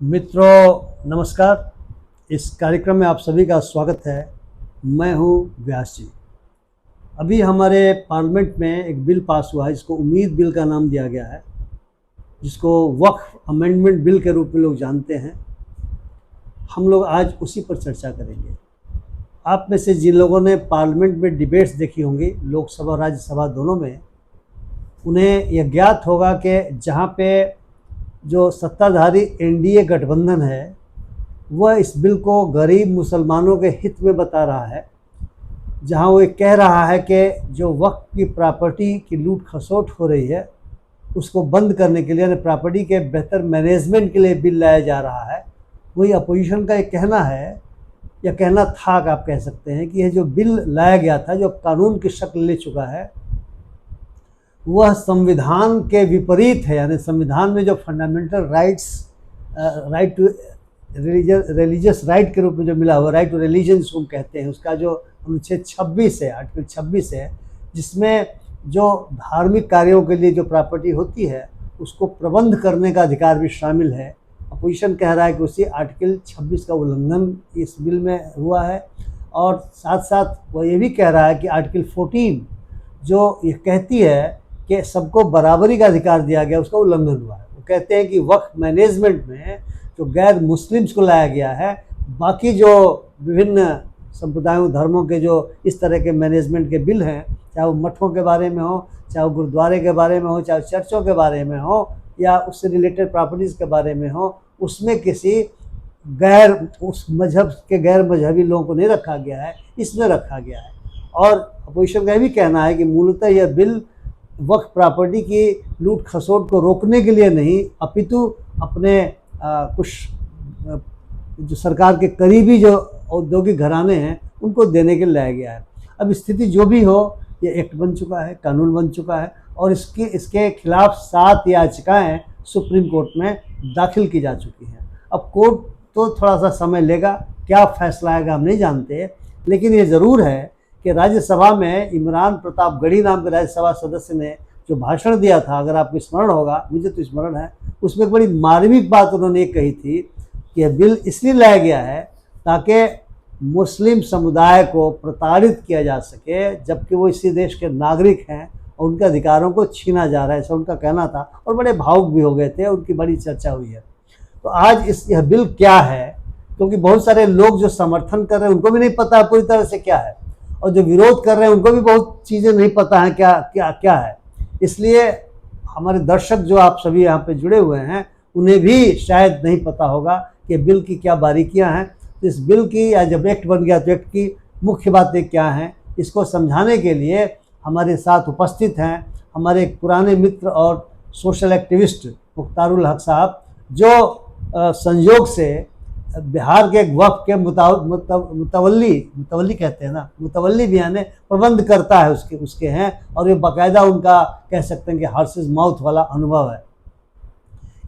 मित्रों नमस्कार। इस कार्यक्रम में आप सभी का स्वागत है। मैं हूं व्यास जी। अभी हमारे पार्लियामेंट में एक बिल पास हुआ है जिसको उम्मीद बिल का नाम दिया गया है, जिसको वक्फ अमेंडमेंट बिल के रूप में लोग जानते हैं। हम लोग आज उसी पर चर्चा करेंगे। आप में से जिन लोगों ने पार्लियामेंट में डिबेट्स देखी होंगी, लोकसभा और राज्यसभा दोनों में, उन्हें यह ज्ञात होगा कि जहाँ पे जो सत्ताधारी एनडीए गठबंधन है वह इस बिल को गरीब मुसलमानों के हित में बता रहा है, जहां वो कह रहा है कि जो वक्फ की प्रॉपर्टी की लूट खसोट हो रही है उसको बंद करने के लिए, यानी प्रॉपर्टी के बेहतर मैनेजमेंट के लिए बिल लाया जा रहा है। वही अपोजिशन का एक कहना है, या कहना था कि आप कह सकते हैं कि यह जो बिल लाया गया था, जो कानून की शक्ल ले चुका है, वह संविधान के विपरीत है। यानी संविधान में जो fundamental rights, right to religious right के रूप में जो मिला हुआ, राइट टू रिलीजन जिसको हम कहते हैं, उसका जो अनुच्छेद 26 है, आर्टिकल 26 है, जिसमें जो धार्मिक कार्यों के लिए जो प्रॉपर्टी होती है उसको प्रबंध करने का अधिकार भी शामिल है। अपोजिशन कह रहा है कि उसी आर्टिकल 26 का उल्लंघन इस बिल में हुआ है, और साथ साथ वह ये भी कह रहा है कि आर्टिकल 14 जो ये कहती है कि सबको बराबरी का अधिकार दिया गया, उसका उल्लंघन हुआ है। वो कहते हैं कि वक्फ मैनेजमेंट में जो गैर मुस्लिम्स को लाया गया है, बाकी जो विभिन्न संप्रदायों धर्मों के जो इस तरह के मैनेजमेंट के बिल हैं, चाहे वो मठों के बारे में हो, चाहे वो गुरुद्वारे के बारे में हो, चाहे चर्चों के बारे में हो, या उससे रिलेटेड प्रॉपर्टीज़ के बारे में हो, उसमें किसी उस मजहब के गैर मजहबी लोगों को नहीं रखा गया है, इसमें रखा गया है। और अपोजिशन का भी कहना है कि मूलतः यह बिल वक्फ प्रॉपर्टी की लूट खसोट को रोकने के लिए नहीं, अपितु अपने कुछ जो सरकार के करीबी जो औद्योगिक घराने हैं उनको देने के लिए लाया गया है। अब स्थिति जो भी हो, ये एक्ट बन चुका है, कानून बन चुका है, और इसके खिलाफ 7 याचिकाएं सुप्रीम कोर्ट में दाखिल की जा चुकी हैं। अब कोर्ट तो थोड़ा सा समय लेगा, क्या फैसला आएगा हम नहीं जानते, लेकिन ये ज़रूर है कि राज्यसभा में इमरान प्रताप गढ़ी नाम के राज्यसभा सदस्य ने जो भाषण दिया था, अगर आपको स्मरण होगा, मुझे तो स्मरण है, उसमें एक बड़ी मार्मिक बात उन्होंने एक कही थी कि यह बिल इसलिए लाया गया है ताकि मुस्लिम समुदाय को प्रताड़ित किया जा सके, जबकि वो इसी देश के नागरिक हैं और उनके अधिकारों को छीना जा रहा है, ऐसा उनका कहना था। और बड़े भावुक भी हो गए थे, उनकी बड़ी चर्चा हुई है। तो आज यह बिल क्या है, क्योंकि बहुत सारे लोग जो समर्थन कर रहे हैं उनको भी नहीं पता पूरी तरह से क्या है, और जो विरोध कर रहे हैं उनको भी बहुत चीज़ें नहीं पता हैं क्या क्या क्या है। इसलिए हमारे दर्शक जो आप सभी यहाँ पे जुड़े हुए हैं, उन्हें भी शायद नहीं पता होगा कि बिल की क्या बारीकियाँ हैं। तो इस बिल की, या जब एक्ट बन गया तो एक्ट की मुख्य बातें क्या हैं, इसको समझाने के लिए हमारे साथ उपस्थित हैं हमारे एक पुराने मित्र और सोशल एक्टिविस्ट मुख्तारुल हक साहब, जो संयोग से बिहार के एक वक्फ के मुतवल्ली कहते हैं ना, मुतवल्ली भी यानी प्रबंध करता है उसके हैं, और ये बाकायदा उनका कह सकते हैं कि हार्सेस माउथ वाला अनुभव है।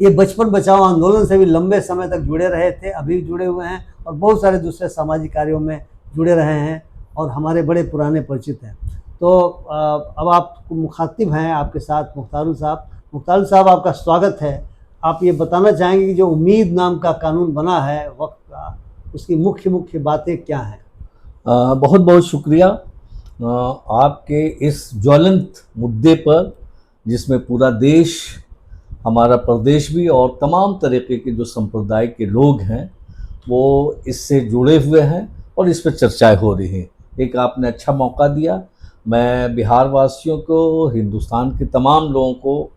ये बचपन बचाओ आंदोलन से भी लंबे समय तक जुड़े रहे थे, अभी भी जुड़े हुए हैं, और बहुत सारे दूसरे सामाजिक कार्यों में जुड़े रहे हैं, और हमारे बड़े पुराने परिचित हैं। तो अब आप मुखातिब हैं आपके साथ मुख्तारुल साहब। मुख्तारुल साहब, आपका स्वागत है। आप ये बताना चाहेंगे कि जो उम्मीद नाम का कानून बना है वक्त का, उसकी मुख्य बातें क्या हैं? बहुत बहुत शुक्रिया आपके इस ज्वलंत मुद्दे पर, जिसमें पूरा देश, हमारा प्रदेश भी, और तमाम तरीके के जो संप्रदाय के लोग हैं वो इससे जुड़े हुए हैं और इस पर चर्चाएं हो रही हैं। एक आपने अच्छा मौका दिया। मैं बिहार वासियों को, हिंदुस्तान के तमाम लोगों को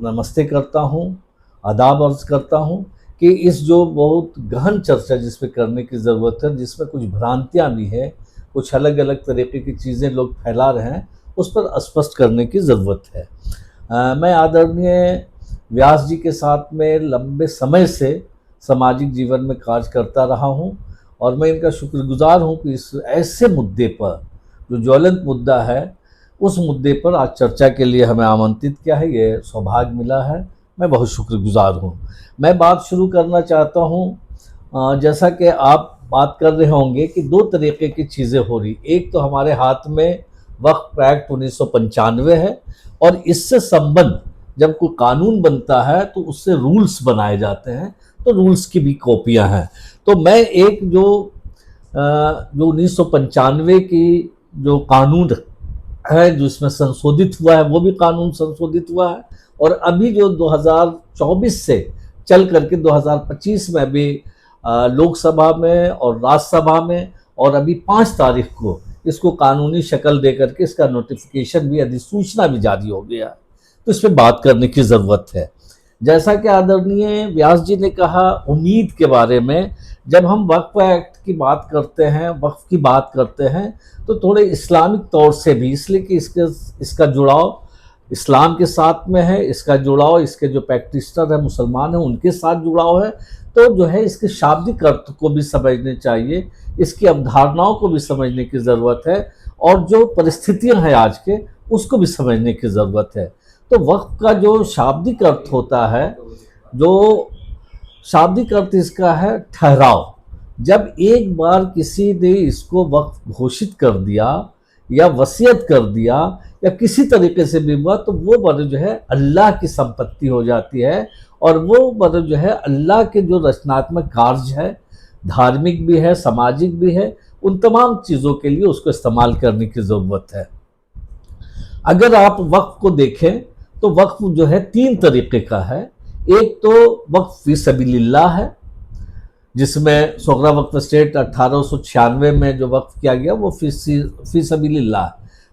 नमस्ते करता हूँ, आदाब अर्ज करता हूँ कि इस जो बहुत गहन चर्चा जिस पे करने की ज़रूरत है, जिसमें कुछ भ्रांतियाँ भी हैं, कुछ अलग अलग तरीके की चीज़ें लोग फैला रहे हैं, उस पर स्पष्ट करने की ज़रूरत है। मैं आदरणीय व्यास जी के साथ में लंबे समय से सामाजिक जीवन में कार्य करता रहा हूँ, और मैं इनका शुक्रगुजार हूँ कि इस ऐसे मुद्दे पर, जो ज्वलंत मुद्दा है, उस मुद्दे पर आज चर्चा के लिए हमें आमंत्रित किया है। ये सौभाग्य मिला है, मैं बहुत शुक्रगुजार हूँ। मैं बात शुरू करना चाहता हूँ, जैसा कि आप बात कर रहे होंगे कि 2 तरीके की चीज़ें हो रही। एक तो हमारे हाथ में वक्फ एक्ट 1995 है, और इससे संबंध जब कोई कानून बनता है तो उससे रूल्स बनाए जाते हैं, तो रूल्स की भी कॉपियां हैं। तो मैं एक जो 1995 की जो कानून है जो इसमें संशोधित हुआ है, वो भी कानून संशोधित हुआ है, और अभी जो 2024 से चल करके 2025 में भी लोकसभा में और राज्यसभा में, और अभी 5 तारीख को इसको कानूनी शक्ल दे करके इसका नोटिफिकेशन भी, अधिसूचना भी जारी हो गया। तो इस पर बात करने की ज़रूरत है। जैसा कि आदरणीय व्यास जी ने कहा उम्मीद के बारे में, जब हम वक्फ एक्ट की बात करते हैं, वक्फ की बात करते हैं, तो थोड़े इस्लामिक तौर से भी, इसलिए कि इसका जुड़ाव इस्लाम के साथ में है, इसका जुड़ाव इसके जो प्रैक्टिशनर है मुसलमान हैं उनके साथ जुड़ाव है। तो जो है इसके शाब्दिक अर्थ को भी समझने चाहिए, इसकी अवधारणाओं को भी समझने की ज़रूरत है, और जो परिस्थितियां हैं आज के उसको भी समझने की ज़रूरत है। तो वक्फ का जो शाब्दिक अर्थ होता है, जो शाब्दिक अर्थ इसका है ठहराव। जब एक बार किसी ने इसको वक्फ घोषित कर दिया या वसीयत कर दिया या किसी तरीके से भी हुआ, तो वो मतलब जो है अल्लाह की संपत्ति हो जाती है, और वो मतलब जो है अल्लाह के जो रचनात्मक कार्य है, धार्मिक भी है, सामाजिक भी है, उन तमाम चीज़ों के लिए उसको इस्तेमाल करने की ज़रूरत है। अगर आप वक्फ को देखें तो वक्फ जो है 3 तरीके का है। एक तो वक्फ फी सबीलिल्लाह है, जिसमें सोगरा वक्फ स्टेट 1896 में जो वक्फ किया गया वो फी सबीलिल्लाह।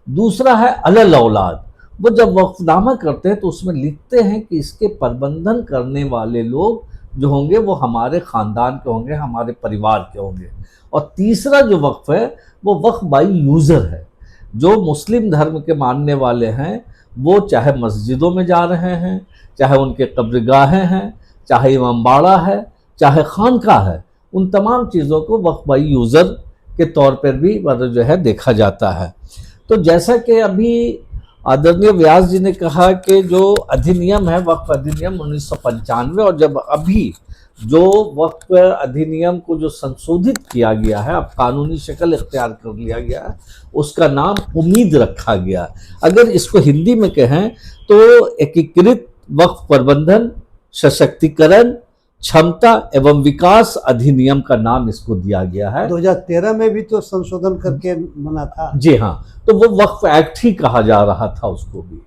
दूसरा है अलल औलाद, वो जब वक्फनामा करते हैं तो उसमें लिखते हैं कि इसके प्रबंधन करने वाले लोग जो होंगे वो हमारे ख़ानदान के होंगे, हमारे परिवार के होंगे। और तीसरा जो वक्फ है वो वक्फ बाई यूज़र है। जो मुस्लिम धर्म के मानने वाले हैं वो चाहे मस्जिदों में जा रहे हैं, चाहे उनके कब्रगाहें हैं, चाहे इमामबाड़ा है, चाहे खानकाह है, उन तमाम चीज़ों को वक्फ बाई यूज़र के तौर पर भी मतलब जो है देखा जाता है। तो जैसा कि अभी आदरणीय व्यास जी ने कहा कि जो अधिनियम है वक्फ अधिनियम 1995, और जब अभी जो वक्फ अधिनियम को जो संशोधित किया गया है, अब कानूनी शक्ल इख्तियार कर लिया गया है, उसका नाम उम्मीद रखा गया। अगर इसको हिंदी में कहें तो एकीकृत वक्फ प्रबंधन, सशक्तिकरण, क्षमता एवं विकास अधिनियम का नाम इसको दिया गया है। 2013 में भी तो संशोधन करके बना था। जी हाँ, तो वो वक्फ एक्ट ही कहा जा रहा था उसको भी,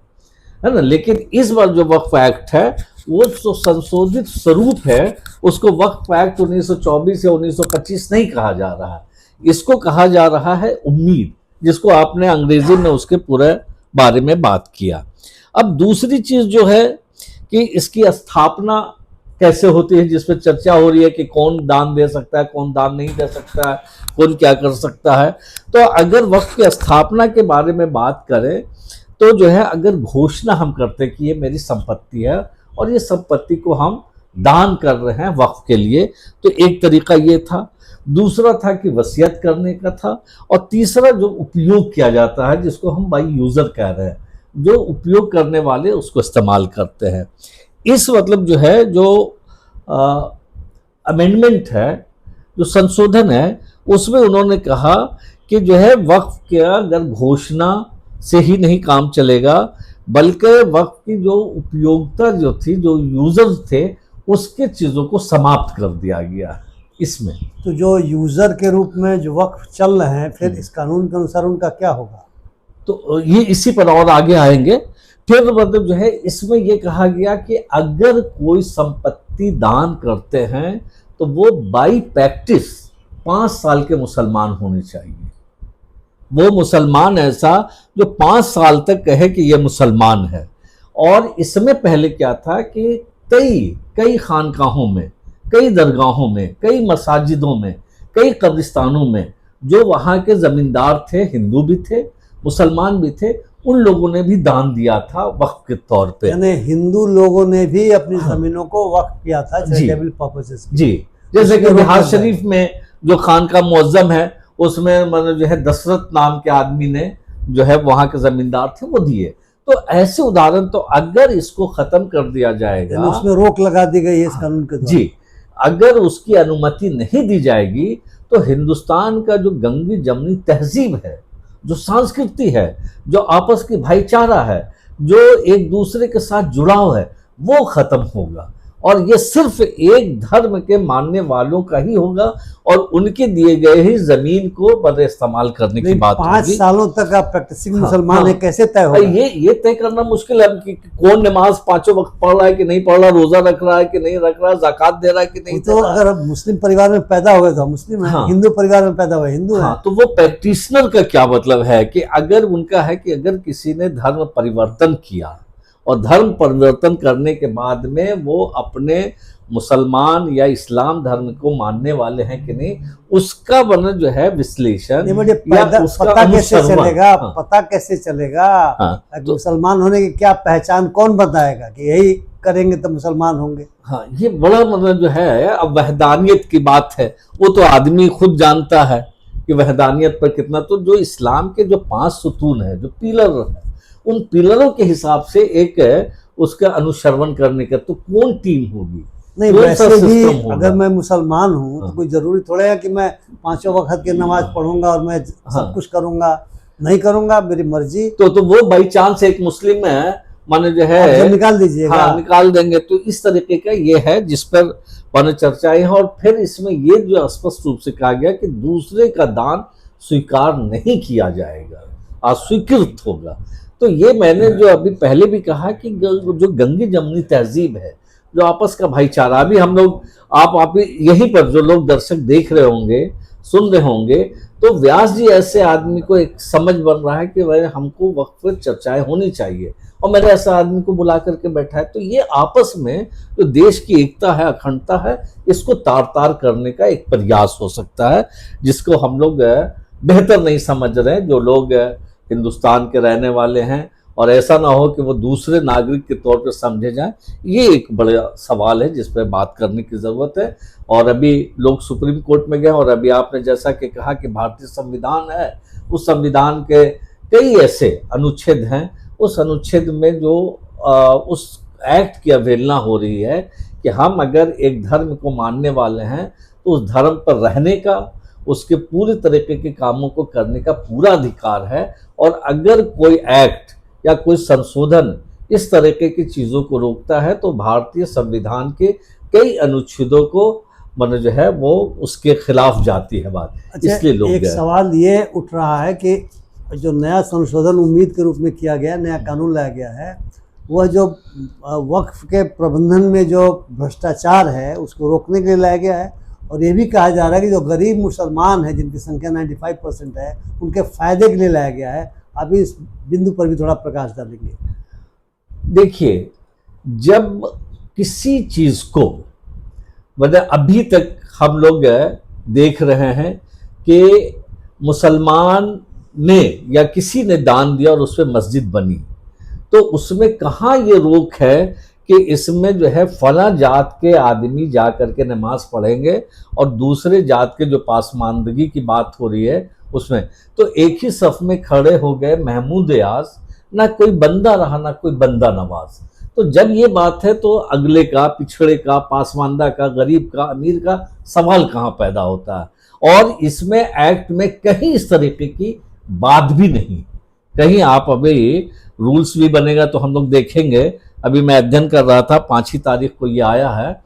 है ना। लेकिन इस बार जो वक्फ एक्ट है वो जो संशोधित स्वरूप है उसको वक्फ एक्ट 1924 या 1925 नहीं कहा जा रहा है, इसको कहा जा रहा है उम्मीद, जिसको आपने अंग्रेजी में उसके पूरे बारे में बात किया। अब दूसरी चीज जो है कि इसकी स्थापना कैसे होती है, जिसपे चर्चा हो रही है कि कौन दान दे सकता है, कौन दान नहीं दे सकता है, कौन क्या कर सकता है। तो अगर वक्फ की स्थापना के बारे में बात करें तो जो है अगर घोषणा हम करते कि ये मेरी संपत्ति है और ये संपत्ति को हम दान कर रहे हैं वक्फ के लिए, तो एक तरीका ये था। दूसरा था कि वसीयत करने का था, और तीसरा जो उपयोग किया जाता है जिसको हम बाई यूज़र कह रहे हैं, जो उपयोग करने वाले उसको इस्तेमाल करते हैं। इस मतलब जो है जो अमेंडमेंट है, जो संशोधन है, उसमें उन्होंने कहा कि जो है वक्फ के अगर घोषणा से ही नहीं काम चलेगा, बल्कि वक्फ की जो उपयोगिता जो थी, जो यूजर्स थे, उसके चीज़ों को समाप्त कर दिया गया इसमें। तो जो यूज़र के रूप में जो वक्फ चल रहे हैं, फिर इस कानून के अनुसार उनका क्या होगा? तो ये इसी पर और आगे आएंगे। फिर मतलब जो है इसमें ये कहा गया कि अगर कोई संपत्ति दान करते हैं तो वो बाई प्रैक्टिस 5 साल के मुसलमान होने चाहिए। वो मुसलमान ऐसा जो 5 साल तक कहे कि ये मुसलमान है। और इसमें पहले क्या था कि कई खानकाहों में, कई दरगाहों में, कई मसाजिदों में, कई कब्रिस्तानों में जो वहाँ के ज़मींदार थे, हिंदू भी थे, मुसलमान भी थे, उन लोगों ने भी दान दिया था वक्फ के तौर पे। यानी हिंदू लोगों ने भी अपनी जमीनों को वक्फ किया था चैरिटेबल पर्पसेस जी। जैसे कि बिहार शरीफ में जो खानका मुअज्जम है उसमें मतलब जो है दशरथ नाम के आदमी ने जो है वहां के जमींदार थे वो दिए। तो ऐसे उदाहरण, तो अगर इसको खत्म कर दिया जाएगा, उसमें रोक लगा दी गई है इस कानून के द्वारा। जी, अगर उसकी अनुमति नहीं दी जाएगी तो हिंदुस्तान का जो गंगी जमनी तहजीब है, जो संस्कृति है, जो आपस की भाईचारा है, जो एक दूसरे के साथ जुड़ाव है वो खत्म होगा, और ये सिर्फ एक धर्म के मानने वालों का ही होगा, और उनके दिए गए ही जमीन को बड़े इस्तेमाल करने की बात 5 होगी। सालों तक आप प्रैक्टिसिंग हाँ, मुसलमान है, हाँ। कैसे तय होगा? ये तय करना मुश्किल है कि कौन नमाज 5 वक्त पढ़ रहा है कि नहीं पढ़ रहा, रोजा रख रहा है कि नहीं रख रहा, ज़कात दे रहा है कि नहीं तो दे रहा। अगर आप मुस्लिम परिवार में पैदा हुए तो मुस्लिम है, हाँ। हिंदू परिवार में पैदा हुए हिंदू है। हाँ, तो वो प्रैक्टिशनर का क्या मतलब है कि अगर उनका है कि अगर किसी ने धर्म परिवर्तन किया और धर्म परिवर्तन करने के बाद में वो अपने मुसलमान या इस्लाम धर्म को मानने वाले हैं कि नहीं, उसका बना जो है विश्लेषण नहीं, मुझे या पता उसका कैसे अनुसरण। चलेगा? हाँ, पता कैसे चलेगा? हाँ, मुसलमान होने की क्या पहचान कौन बताएगा कि यही करेंगे तो मुसलमान होंगे? हाँ, ये बड़ा मतलब जो है, अब वहदानियत की बात है, वो तो आदमी खुद जानता है कि वहदानियत पर कितना। तो जो इस्लाम के जो 5 सुतून है, जो पिलर है, उन पिलरों के हिसाब से एक उसका अनुसरण करने का तो कौन टीम होगी? नहीं, कौन वैसे सा भी सिस्टम होगा? अगर मैं मुसलमान हूँ तो हाँ। कोई जरूरी थोड़ा है कि मैं 5 वक्त की नमाज पढ़ूंगा और मैं हाँ। सब कुछ करूंगा। नहीं करूंगा, मेरी मर्जी। तो वो बाई चांस एक मुस्लिम है माने जो आप है जो निकाल दीजिएगा। हाँ, निकाल देंगे। तो इस तरीके का ये है जिस पर माने चर्चाएं हैं। और फिर इसमें ये जो स्पष्ट रूप से कहा गया कि दूसरे का दान स्वीकार नहीं किया जाएगा, अस्वीकृत होगा। तो ये मैंने जो अभी पहले भी कहा कि जो गंगी जमुनी तहजीब है, जो आपस का भाईचारा, अभी हम लोग आप यहीं पर जो लोग दर्शक देख रहे होंगे, सुन रहे होंगे, तो व्यास जी ऐसे आदमी को एक समझ बन रहा है कि भाई हमको वक्त पर चर्चाएं होनी चाहिए, और मैंने ऐसा आदमी को बुला करके बैठा है। तो ये आपस में जो देश की एकता है, अखंडता है, इसको तार तार करने का एक प्रयास हो सकता है, जिसको हम लोग बेहतर नहीं समझ रहे हैं, जो लोग हिंदुस्तान के रहने वाले हैं। और ऐसा ना हो कि वो दूसरे नागरिक के तौर पर समझे जाएं। ये एक बड़ा सवाल है जिस पर बात करने की ज़रूरत है। और अभी लोग सुप्रीम कोर्ट में गए, और अभी आपने जैसा कि कहा कि भारतीय संविधान है, उस संविधान के कई ऐसे अनुच्छेद हैं, उस अनुच्छेद में जो उस एक्ट की अवहेलना हो रही है कि हम अगर एक धर्म को मानने वाले हैं तो उस धर्म पर रहने का, उसके पूरे तरीके के कामों को करने का पूरा अधिकार है। और अगर कोई एक्ट या कोई संशोधन इस तरीके की चीज़ों को रोकता है तो भारतीय संविधान के कई अनुच्छेदों को मन जो है वो उसके खिलाफ जाती है बात। अच्छा, इसलिए लोग एक सवाल ये उठ रहा है कि जो नया संशोधन उम्मीद के रूप में किया गया, नया कानून लाया गया है, वह जो वक्फ के प्रबंधन में जो भ्रष्टाचार है उसको रोकने के लिए लाया गया है। और ये भी कहा जा रहा है कि जो गरीब मुसलमान हैं, जिनकी संख्या 95% है, उनके फायदे के लिए लाया गया है। अभी इस बिंदु पर भी थोड़ा प्रकाश डालेंगे। देखिए, जब किसी चीज़ को मतलब अभी तक हम लोग देख रहे हैं कि मुसलमान ने या किसी ने दान दिया और उस पर मस्जिद बनी, तो उसमें कहाँ ये रोक है कि इसमें जो है फला जात के आदमी जा करके नमाज पढ़ेंगे और दूसरे जात के जो पासमानदगी की बात हो रही है उसमें तो एक ही सफ में खड़े हो गए महमूद यास, ना कोई बंदा रहा ना कोई बंदा नवाज। तो जब ये बात है तो अगले का, पिछड़े का, पासमानदा का, गरीब का, अमीर का सवाल कहाँ पैदा होता है। और इसमें एक्ट में कहीं इस तरीके की बात भी नहीं। कहीं आप अभी रूल्स भी बनेगा तो हम लोग देखेंगे। अभी मैं अध्ययन कर रहा था, 5 तारीख को ये आया है,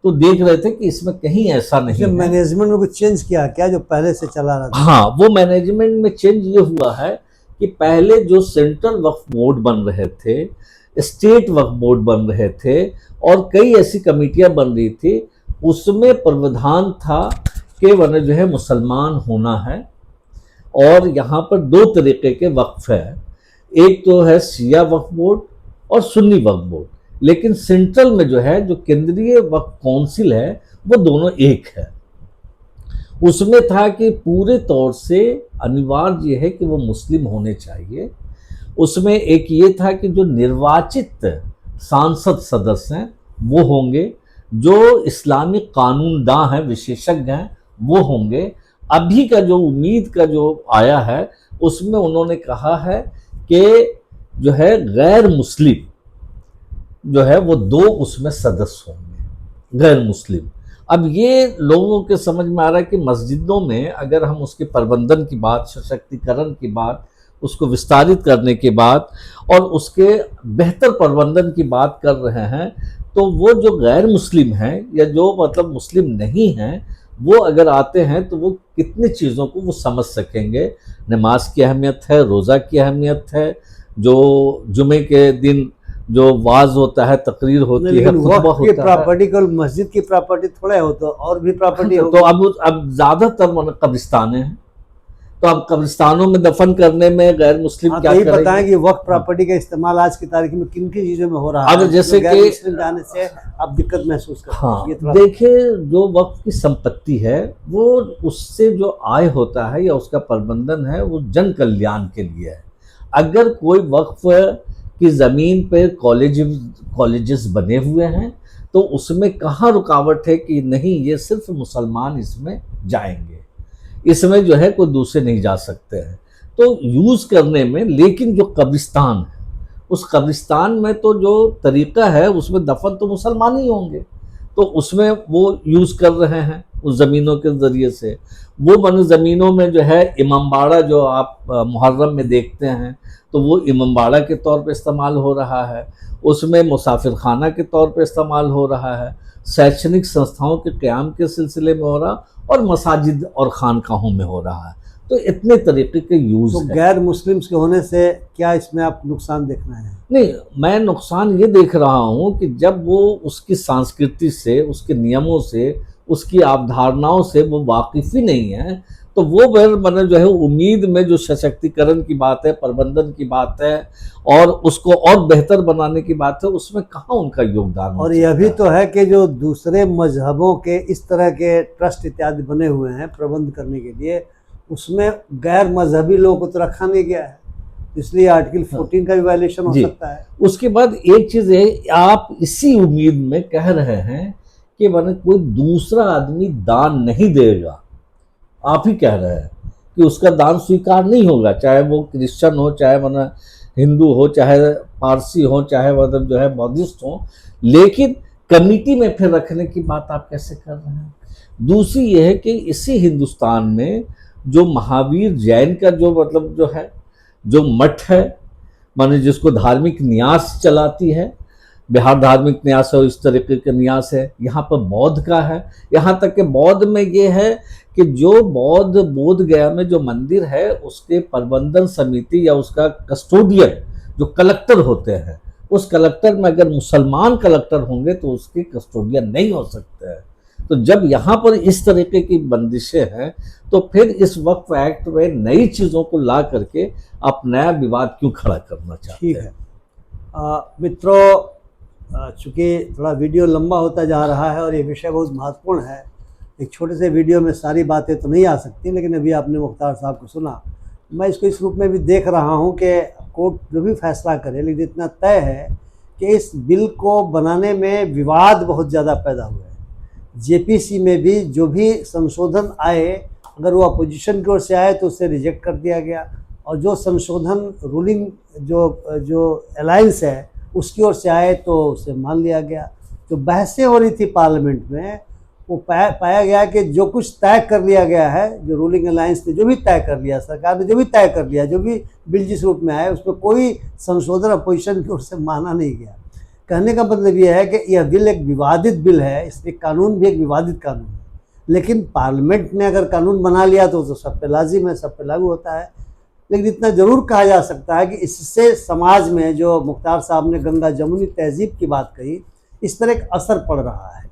तो देख रहे थे कि इसमें कहीं ऐसा नहीं है। मैनेजमेंट में कुछ चेंज किया क्या जो पहले से चला रहा था? हाँ, वो मैनेजमेंट में चेंज ये हुआ है कि पहले जो सेंट्रल वक्फ बोर्ड बन रहे थे, स्टेट वक्फ बोर्ड बन रहे थे और कई ऐसी कमेटियां बन रही थी, उसमें प्रावधान था कि वह जो है मुसलमान होना है। और यहाँ पर 2 तरीके के वक्फ है, एक तो है शिया वक्फ बोर्ड और सुन्नी वक्फ बोर्ड। लेकिन सेंट्रल में जो है, जो केंद्रीय वक्फ काउंसिल है, वो दोनों एक है। उसमें था कि पूरे तौर से अनिवार्य ये है कि वो मुस्लिम होने चाहिए। उसमें एक ये था कि जो निर्वाचित सांसद सदस्य हैं वो होंगे, जो इस्लामिक कानूनदां हैं, विशेषज्ञ हैं, वो होंगे। अभी का जो उम्मीद का जो आया है उसमें उन्होंने कहा है कि जो है गैर मुस्लिम जो है वो 2 उसमें सदस्य होंगे, गैर मुस्लिम। अब ये लोगों के समझ में आ रहा है कि मस्जिदों में अगर हम उसके प्रबंधन की बात, सशक्तिकरण की बात, उसको विस्तारित करने के बाद और उसके बेहतर प्रबंधन की बात कर रहे हैं, तो वो जो गैर मुस्लिम हैं या जो मतलब मुस्लिम नहीं हैं, वो अगर आते हैं तो वो कितनी चीज़ों को वो समझ सकेंगे। नमाज की अहमियत है, रोज़ा की अहमियत है, जो जुमे के दिन जो वाज होता है, तकरीर होती है, लेकिन खुतबा वक्फ की होता है। प्रॉपर्टी केवल मस्जिद की प्रॉपर्टी थोड़ा हो, तो और भी प्रॉपर्टी तो होगी। अब ज़्यादातर कब्रिस्तान हैं, तो अब कब्रिस्तानों में दफन करने में गैर मुस्लिम हाँ, क्या तो ये करेंगे? बताएं कि वक्फ प्रॉपर्टी का इस्तेमाल आज की तारीख में किन किन चीजों में हो रहा अब है, जैसे जो गैर कि मुस्लिम जाने से आप दिक्कत महसूस करते हैं, हाँ, ये थोड़ा देखिए, जो वक्फ की संपत्ति है वो उससे जो आय होता है या उसका प्रबंधन है वो जन कल्याण के लिए है। अगर कोई वक्फ की ज़मीन पे कॉलेजेस बने हुए हैं तो उसमें कहाँ रुकावट है कि नहीं, ये सिर्फ मुसलमान इसमें जाएंगे, इसमें जो है कोई दूसरे नहीं जा सकते हैं, तो यूज़ करने में। लेकिन जो कब्रिस्तान है, उस कब्रिस्तान में तो जो तरीका है उसमें दफन तो मुसलमान ही होंगे, तो उसमें वो यूज़ कर रहे हैं उस ज़मीनों के ज़रिए से। वो मन ज़मीनों में जो है इमामबाड़ा, जो आप मुहर्रम में देखते हैं, तो वो इमामबाड़ा के तौर पे इस्तेमाल हो रहा है, उसमें मुसाफिर खाना के तौर पे इस्तेमाल हो रहा है, शैक्षणिक संस्थाओं के क़याम के सिलसिले में हो रहा, और मसाजिद और खानकाहों में हो रहा है। तो इतने तरीके के यूज़ तो है। गैर मुस्लिम्स के होने से क्या इसमें आप नुकसान देख रहे हैं? नहीं, मैं नुकसान ये देख रहा हूँ कि जब वो उसकी संस्कृति से, उसके नियमों से, उसकी अवधारणाओं से वो वाकिफ़ ही नहीं है, तो वो मैंने जो है उम्मीद में जो सशक्तिकरण की बात है, प्रबंधन की बात है और उसको और बेहतर बनाने की बात है, उसमें कहाँ उनका योगदान हो और यह भी सकता तो है कि जो दूसरे मजहबों के इस तरह के ट्रस्ट इत्यादि बने हुए हैं प्रबंध करने के लिए, उसमें गैर मजहबी लोगों को तो रखा नहीं गया है, इसलिए आर्टिकल 14 का भी वायलेशन हो जी। सकता है। उसके बाद एक चीज़ है, आप इसी उम्मीद में कह रहे हैं कि मैंने कोई दूसरा आदमी दान नहीं देगा, आप ही कह रहे हैं कि उसका दान स्वीकार नहीं होगा, चाहे वो क्रिश्चियन हो, चाहे मैंने हिंदू हो, चाहे पारसी हो, चाहे मतलब जो है बौद्धिस्ट हो, लेकिन कमिटी में फिर रखने की बात आप कैसे कर रहे हैं? दूसरी ये है कि इसी हिंदुस्तान में जो महावीर जैन का जो मतलब जो है, जो मठ है, माने जिसको धार्मिक न्यास चलाती है, बिहार धार्मिक न्यास है और इस तरीके का न्यास है, यहाँ पर बौद्ध का है। यहाँ तक कि बौद्ध में ये है कि जो बोध गया में जो मंदिर है, उसके प्रबंधन समिति या उसका कस्टोडियन जो कलेक्टर होते हैं, उस कलेक्टर में अगर मुसलमान कलेक्टर होंगे तो उसके कस्टोडियन नहीं हो सकते हैं। तो जब यहाँ पर इस तरीके की बंदिशें हैं, तो फिर इस वक्फ एक्ट में नई चीज़ों को ला करके आप नया विवाद क्यों खड़ा करना चाहते ठीक हैं? है मित्रों, चूँकि थोड़ा वीडियो लंबा होता जा रहा है और ये विषय बहुत महत्वपूर्ण है, एक छोटे से वीडियो में सारी बातें तो नहीं आ सकती, लेकिन अभी आपने मुख्तार साहब को सुना, मैं इसको इस रूप में भी देख रहा हूँ कि कोर्ट जो भी फैसला करे, लेकिन इतना तय है कि इस बिल को बनाने में विवाद बहुत ज़्यादा पैदा हुए हैं। जेपीसी में भी जो भी संशोधन आए, अगर वो अपोजिशन की ओर से आए तो उसे रिजेक्ट कर दिया गया, और जो संशोधन रूलिंग जो अलायंस है उसकी ओर से आए तो उसे मान लिया गया। जो बहसें हो रही थी पार्लियामेंट में, वो पाया गया कि जो कुछ तय कर लिया गया है, जो रूलिंग अलायंस ने जो भी तय कर लिया, सरकार ने जो भी तय कर लिया, जो भी बिल जिस रूप में आया, उसमें कोई संशोधन अपोजिशन की ओर से माना नहीं गया। कहने का मतलब यह है कि यह बिल एक विवादित बिल है, इसलिए कानून भी एक विवादित कानून है, लेकिन पार्लियामेंट ने अगर कानून बना लिया तो सब पे लाजिम है, सब पे लागू होता है। लेकिन इतना ज़रूर कहा जा सकता है कि इससे समाज में, जो मुख्तार साहब ने गंगा जमुनी तहजीब की बात कही, इस तरह एक असर पड़ रहा है।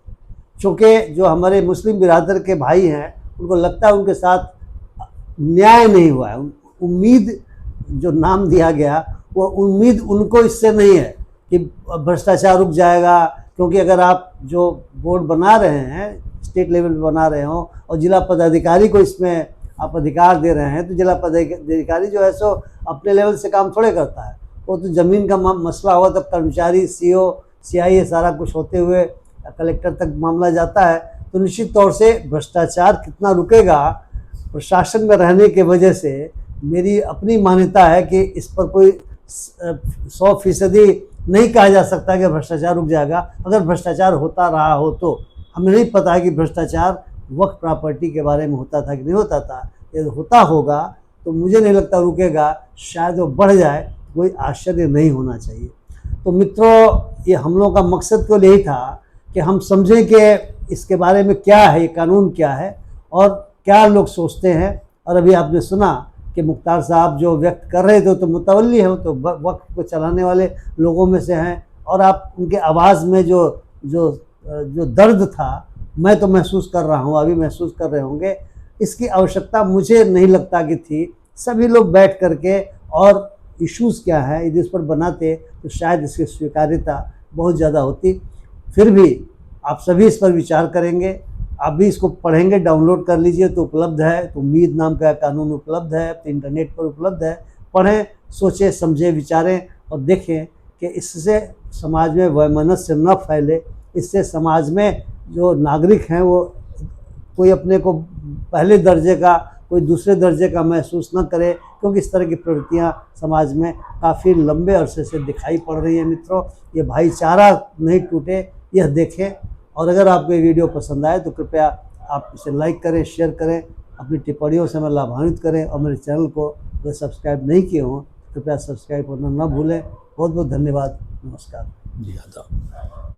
चूँकि जो हमारे मुस्लिम बिरादर के भाई हैं, उनको लगता है उनके साथ न्याय नहीं हुआ है। उम्मीद जो नाम दिया गया, वो उम्मीद उनको इससे नहीं है कि भ्रष्टाचार रुक जाएगा, क्योंकि अगर आप जो बोर्ड बना रहे हैं, स्टेट लेवल पे बना रहे हो और जिला पदाधिकारी को इसमें आप अधिकार दे रहे हैं, तो जिला पदाधिकारी जो है सो अपने लेवल से काम थोड़े करता है, वो तो ज़मीन का मसला हुआ तब कर्मचारी, सीओ, सीआईए सारा कुछ होते हुए कलेक्टर तक मामला जाता है। तो निश्चित तौर से भ्रष्टाचार कितना रुकेगा प्रशासन में रहने के वजह से, मेरी अपनी मान्यता है कि इस पर कोई 100% नहीं कहा जा सकता कि भ्रष्टाचार रुक जाएगा। अगर भ्रष्टाचार होता रहा हो तो हमें नहीं पता है कि भ्रष्टाचार वक्फ प्रॉपर्टी के बारे में होता था कि नहीं होता था। यदि होता होगा तो मुझे नहीं लगता रुकेगा, शायद वो बढ़ जाए, कोई आश्चर्य नहीं होना चाहिए। तो मित्रों, ये हम लोगों का मकसद केवल यही था कि हम समझें कि इसके बारे में क्या है, ये कानून क्या है और क्या लोग सोचते हैं। और अभी आपने सुना कि मुख्तार साहब जो व्यक्त कर रहे थे तो मुतवल्ली हैं, तो वक्त को चलाने वाले लोगों में से हैं, और आप उनके आवाज़ में जो जो जो दर्द था मैं तो महसूस कर रहा हूँ, अभी महसूस कर रहे होंगे। इसकी आवश्यकता मुझे नहीं लगता कि थी। सभी लोग बैठ करके और इश्यूज़ क्या है यदि इस पर बनाते तो शायद इसकी स्वीकार्यता बहुत ज़्यादा होती। फिर भी आप सभी इस पर विचार करेंगे, आप भी इसको पढ़ेंगे, डाउनलोड कर लीजिए तो उपलब्ध है। तो उम्मीद नाम का कानून उपलब्ध है, तो इंटरनेट पर उपलब्ध है। पढ़ें, सोचें, समझें, विचारें और देखें कि इससे समाज में वैमनस्य न फैले, इससे समाज में जो नागरिक हैं वो कोई अपने को पहले दर्जे का, कोई दूसरे दर्जे का महसूस न करे, क्योंकि इस तरह की प्रवृत्तियाँ समाज में काफ़ी लंबे अरसे से दिखाई पड़ रही हैं। मित्रों, ये भाईचारा नहीं टूटे, यह देखें। और अगर आपको ये वीडियो पसंद आए तो कृपया आप इसे लाइक करें, शेयर करें, अपनी टिप्पणियों से हमें लाभान्वित करें, और मेरे चैनल को अगर सब्सक्राइब नहीं किए हों कृपया सब्सक्राइब करना न भूलें। बहुत बहुत धन्यवाद। नमस्कार। जी आदाब।